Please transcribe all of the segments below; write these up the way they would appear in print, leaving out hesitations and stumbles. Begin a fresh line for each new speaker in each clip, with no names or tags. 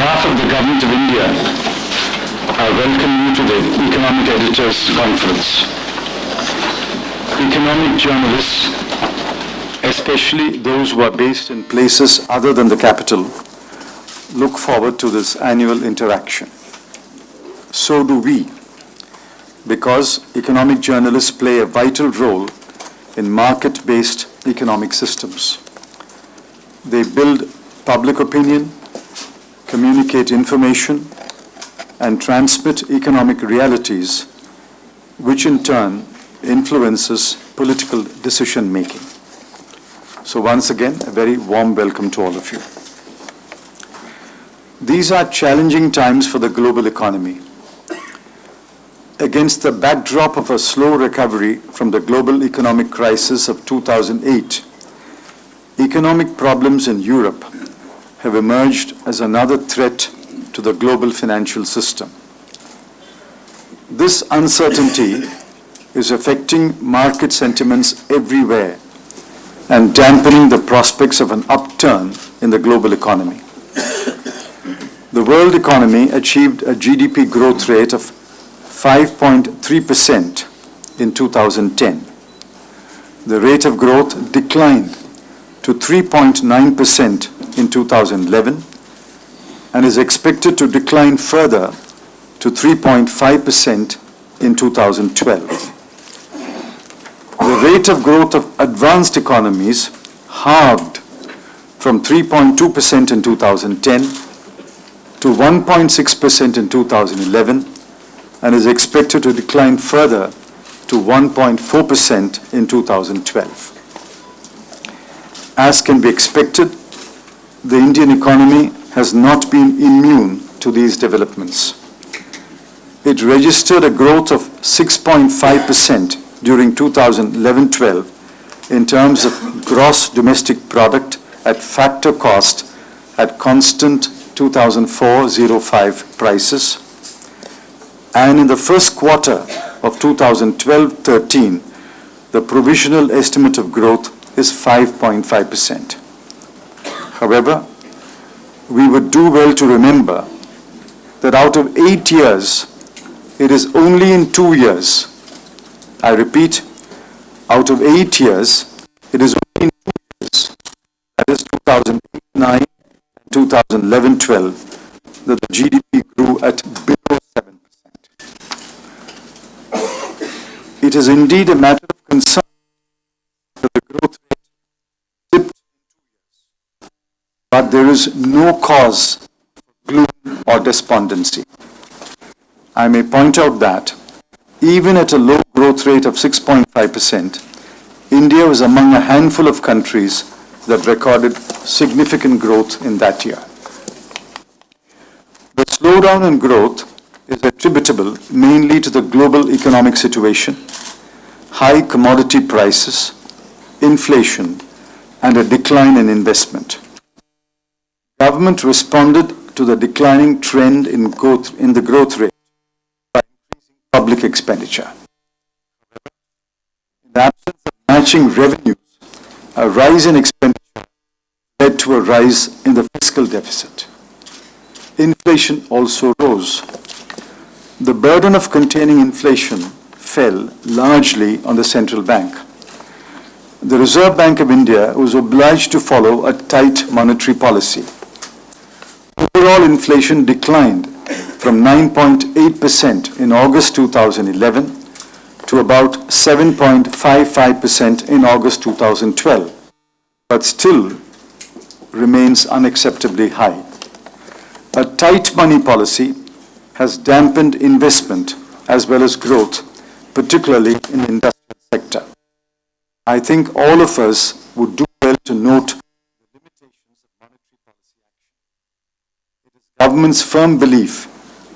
behalf of the Government of India, I welcome you to the Economic Editors Conference. Economic journalists, especially those who are based in places other than the capital, look forward to this annual interaction. So do we, because economic journalists play a vital role in market-based economic systems. They build public opinion, communicate information, and transmit economic realities, which in turn influences political decision-making. So once again, a very warm welcome to all of you. These are challenging times for the global economy. Against the backdrop of a slow recovery from the global economic crisis of 2008, economic problems in Europe have emerged as another threat to the global financial system. This uncertainty is affecting market sentiments everywhere and dampening the prospects of an upturn in the global economy. The world economy achieved a GDP growth rate of 5.3% in 2010. The rate of growth declined to 3.9% in 2011 and is expected to decline further to 3.5% in 2012. The rate of growth of advanced economies halved from 3.2% in 2010 to 1.6% in 2011 and is expected to decline further to 1.4% in 2012. As can be expected, the Indian economy has not been immune to these developments. It registered a growth of 6.5% during 2011-12 in terms of gross domestic product at factor cost at constant 2004-05 prices. And in the first quarter of 2012-13, the provisional estimate of growth is 5.5%. However, we would do well to remember that out of 8 years, it is only in 2 years, I repeat, out of 8 years, it is only in 2 years, that is 2008-9 and 2011-12, that the GDP grew at below 7%. It is indeed a matter of concern that the growth rate dipped in 2 years, but there is no cause for gloom or despondency. I may point out that even at a low growth rate of 6.5%, India was among a handful of countries that recorded significant growth in that year. The slowdown in growth is attributable mainly to the global economic situation, high commodity prices, inflation, and a decline in investment. Government responded to the declining trend in the growth rate by increasing public expenditure. In the absence of matching revenues, a rise in expenditure led to a rise in the fiscal deficit. Inflation also rose. The burden of containing inflation fell largely on the central bank. The Reserve Bank of India was obliged to follow a tight monetary policy. Overall inflation declined from 9.8% in August 2011 to about 7.55% in August 2012, but still remains unacceptably high. A tight money policy has dampened investment as well as growth, particularly in the industrial sector. I think all of us would do well to note the limitations of monetary policy action. It is government's firm belief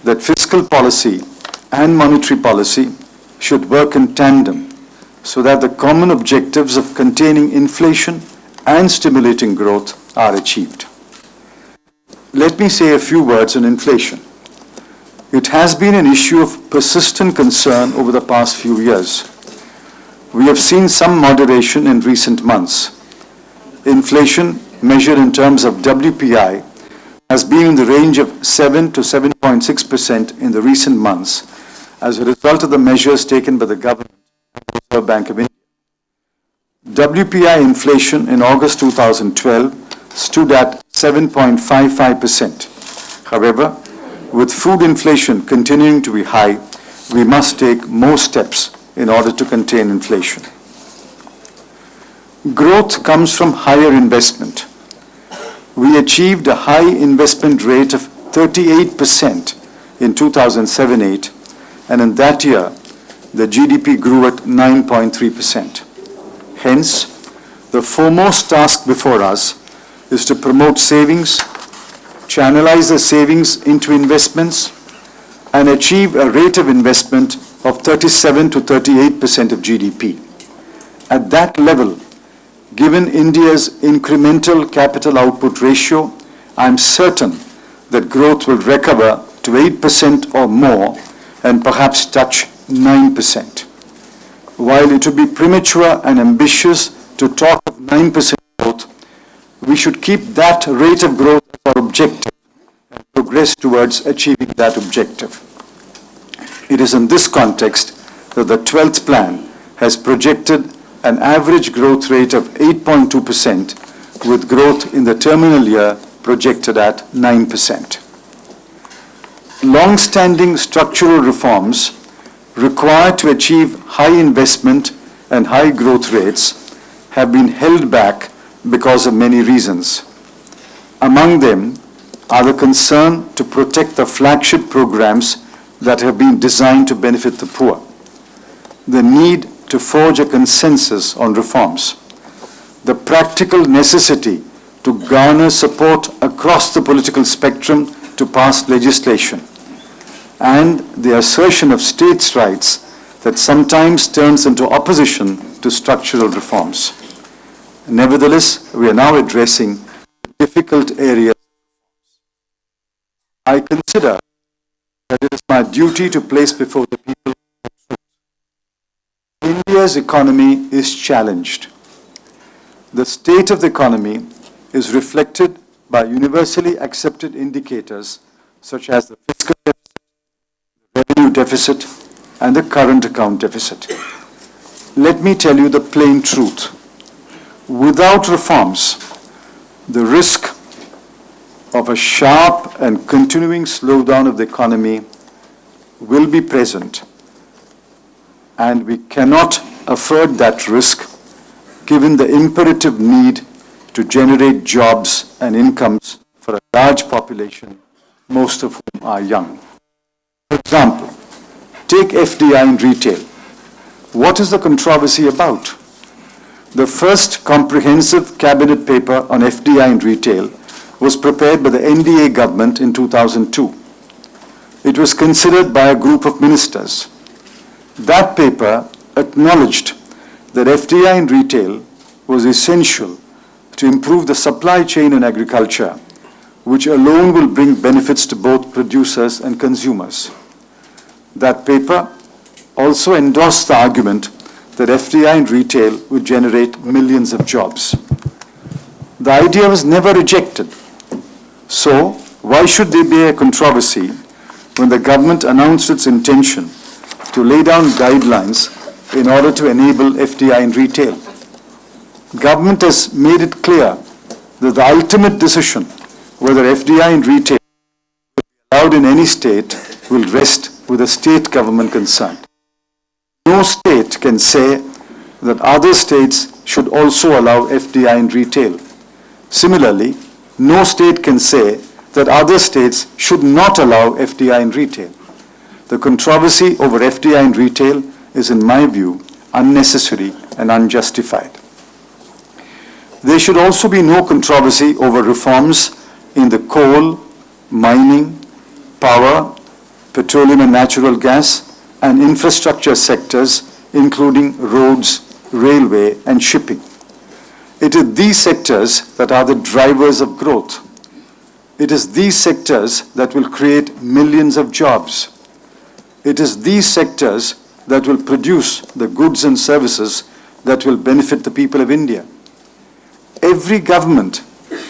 that fiscal policy and monetary policy should work in tandem so that the common objectives of containing inflation and stimulating growth are achieved. Let me say a few words on inflation. It has been an issue of persistent concern over the past few years. We have seen some moderation in recent months. Inflation, measured in terms of WPI, has been remaining in the range of 7 to 7.6% in the recent months as a result of the measures taken by the government and the Reserve Bank of India. WPI inflation in August 2012 stood at 7.55%. However, with food inflation continuing to be high, we must take more steps in order to contain inflation. Growth comes from higher investment. We achieved a high investment rate of 38% in 2007-8, and in that year, the GDP grew at 9.3%. Hence, the foremost task before us is to promote savings, channelize the savings into investments, and achieve a rate of investment of 37 to 38% of GDP. At that level, given India's incremental capital output ratio, I am certain that growth will recover to 8% or more and perhaps touch 9%. While it would be premature and ambitious to talk of 9% growth, we should keep that rate of growth as our objective and progress towards achieving that objective. It is in this context that the 12th plan has projected an average growth rate of 8.2%, with growth in the terminal year projected at 9%. Long-standing structural reforms required to achieve high investment and high growth rates have been held back because of many reasons. Among them are the concern to protect the flagship programs that have been designed to benefit the poor, the need to forge a consensus on reforms, the practical necessity to garner support across the political spectrum to pass legislation, and the assertion of states' rights that sometimes turns into opposition to structural reforms. Nevertheless, we are now addressing difficult areas. I consider that it is my duty to place before the people the truth. India's economy is challenged. The state of the economy is reflected by universally accepted indicators such as the fiscal deficit, the revenue deficit, and the current account deficit. Let me tell you the plain truth. Without reforms, the risk of a sharp and continuing slowdown of the economy will be present, and we cannot afford that risk given the imperative need to generate jobs and incomes for a large population, most of whom are young. For example, take FDI in retail. What is the controversy about? The first comprehensive cabinet paper on FDI in retail was prepared by the NDA government in 2002. It was considered by a group of ministers. That paper acknowledged that FDI in retail was essential to improve the supply chain in agriculture, which alone will bring benefits to both producers and consumers. That paper also endorsed the argument that FDI in retail would generate millions of jobs. The idea was never rejected. So, why should there be a controversy when the government announced its intention to lay down guidelines in order to enable FDI in retail? Government has made it clear that the ultimate decision whether FDI in retail will be allowed in any state will rest with the state government concerned. No state can say that other states should also allow FDI in retail. Similarly, no state can say that other states should not allow FDI in retail. The controversy over FDI in retail is, in my view, unnecessary and unjustified. There should also be no controversy over reforms in the coal, mining, power, petroleum and natural gas, and infrastructure sectors, including roads, railway, and shipping. It is these sectors that are the drivers of growth. It is these sectors that will create millions of jobs. It is these sectors that will produce the goods and services that will benefit the people of India. Every government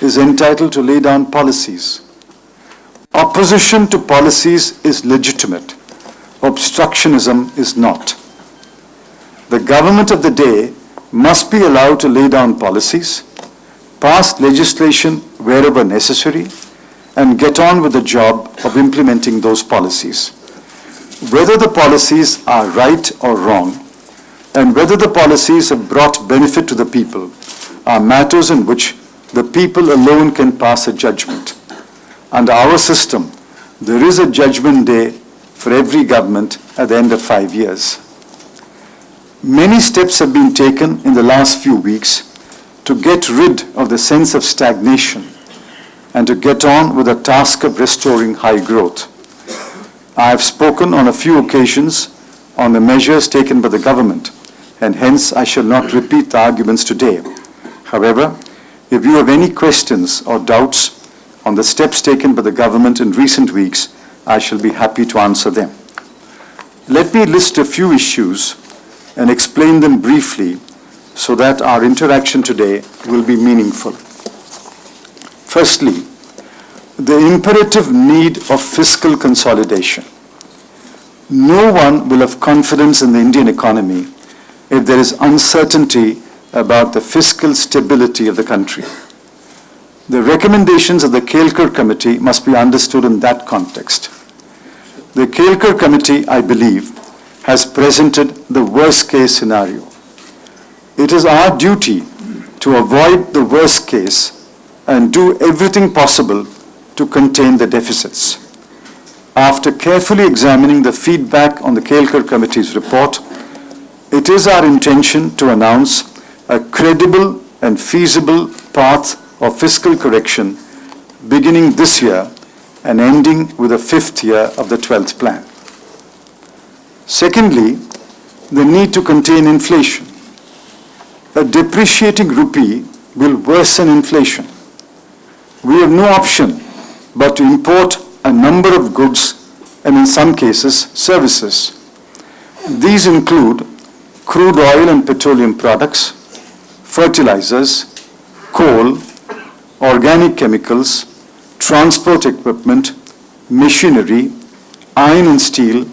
is entitled to lay down policies. Opposition to policies is legitimate. Obstructionism is not. The government of the day must be allowed to lay down policies, pass legislation wherever necessary, and get on with the job of implementing those policies. Whether the policies are right or wrong, and whether the policies have brought benefit to the people, are matters in which the people alone can pass a judgment. Under our system, there is a judgment day for every government at the end of 5 years. Many steps have been taken in the last few weeks to get rid of the sense of stagnation and to get on with the task of restoring high growth. I have spoken on a few occasions on the measures taken by the government, and hence I shall not repeat the arguments today. However, if you have any questions or doubts on the steps taken by the government in recent weeks, I shall be happy to answer them. Let me list a few issues and explain them briefly so that our interaction today will be meaningful. Firstly, the imperative need of fiscal consolidation. No one will have confidence in the Indian economy if there is uncertainty about the fiscal stability of the country. The recommendations of the Kelkar Committee must be understood in that context. The Kelkar Committee, I believe, has presented the worst-case scenario. It is our duty to avoid the worst case and do everything possible to contain the deficits. After carefully examining the feedback on the Kelkar Committee's report, it is our intention to announce a credible and feasible path of fiscal correction beginning this year and ending with the 5th year of the 12th plan. Secondly, the need to contain inflation. A depreciating rupee will worsen inflation. We have no option but to import a number of goods and in some cases services. These include crude oil and petroleum products, fertilizers, coal, organic chemicals, transport equipment, machinery, iron and steel,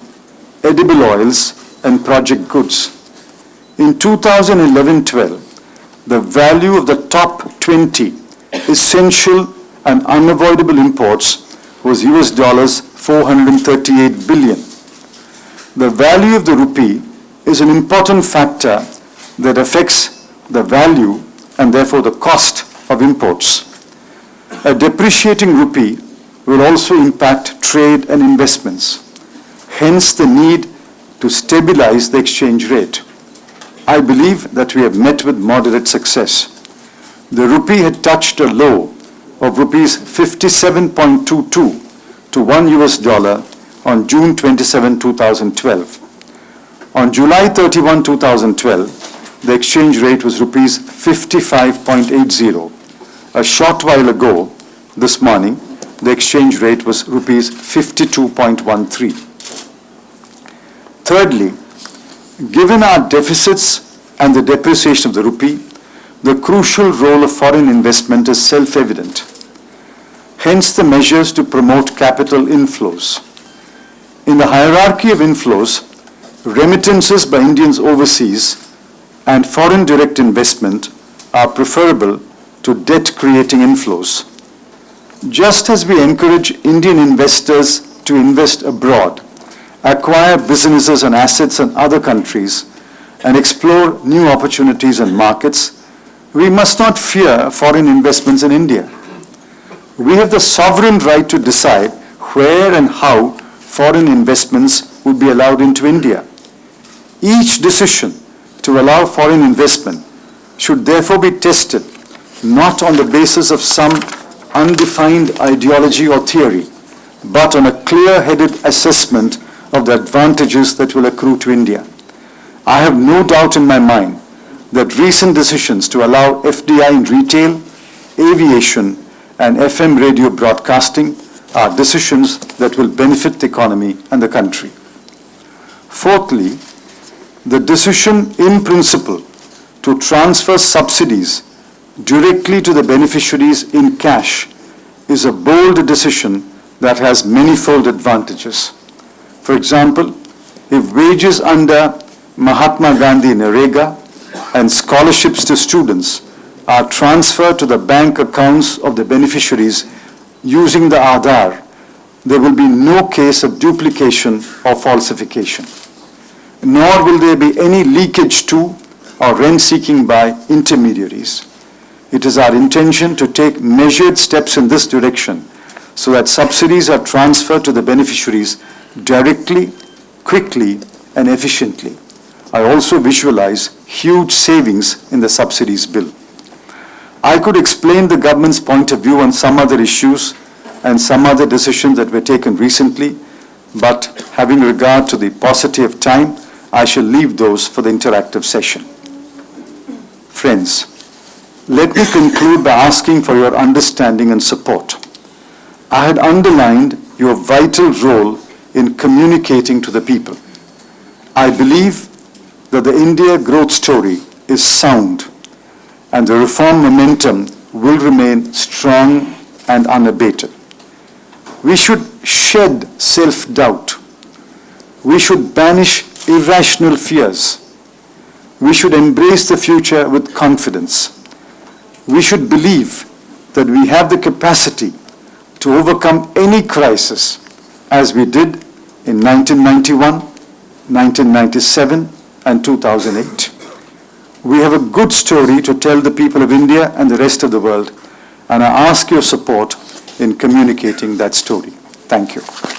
edible oils, and project goods. In 2011-12, the value of the top 20 essential and unavoidable imports was US dollars 438 billion. The value of the rupee is an important factor that affects the value and therefore the cost of imports. A depreciating rupee will also impact trade and investments, hence the need to stabilize the exchange rate. I believe that we have met with moderate success. The rupee had touched a low of rupees 57.22 to $1 US on June 27, 2012. On July 31, 2012, the exchange rate was rupees 55.80. A short while ago, this morning, the exchange rate was rupees 52.13. Thirdly, given our deficits and the depreciation of the rupee, the crucial role of foreign investment is self-evident. Hence the measures to promote capital inflows. In the hierarchy of inflows, remittances by Indians overseas and foreign direct investment are preferable to debt-creating inflows. Just as we encourage Indian investors to invest abroad, acquire businesses and assets in other countries, and explore new opportunities and markets, we must not fear foreign investments in India. We have the sovereign right to decide where and how foreign investments would be allowed into India. Each decision to allow foreign investment should therefore be tested not on the basis of some undefined ideology or theory, but on a clear-headed assessment of the advantages that will accrue to India. I have no doubt in my mind that recent decisions to allow FDI in retail, aviation, and FM radio broadcasting are decisions that will benefit the economy and the country. Fourthly, the decision in principle to transfer subsidies directly to the beneficiaries in cash is a bold decision that has manifold advantages. For example, if wages under Mahatma Gandhi Narega and scholarships to students are transferred to the bank accounts of the beneficiaries using the Aadhaar, there will be no case of duplication or falsification, nor will there be any leakage to or rent-seeking by intermediaries. It is our intention to take measured steps in this direction so that subsidies are transferred to the beneficiaries directly, quickly, and efficiently. I also visualize huge savings in the subsidies bill. I could explain the government's point of view on some other issues and some other decisions that were taken recently, but having regard to the paucity of time, I shall leave those for the interactive session. Friends, let me conclude by asking for your understanding and support. I had underlined your vital role in communicating to the people. I believe that the India growth story is sound and the reform momentum will remain strong and unabated. We should shed self-doubt. We should banish irrational fears. We should embrace the future with confidence. We should believe that we have the capacity to overcome any crisis as we did in 1991, 1997, and 2008. We have a good story to tell the people of India and the rest of the world, and I ask your support in communicating that story. Thank you.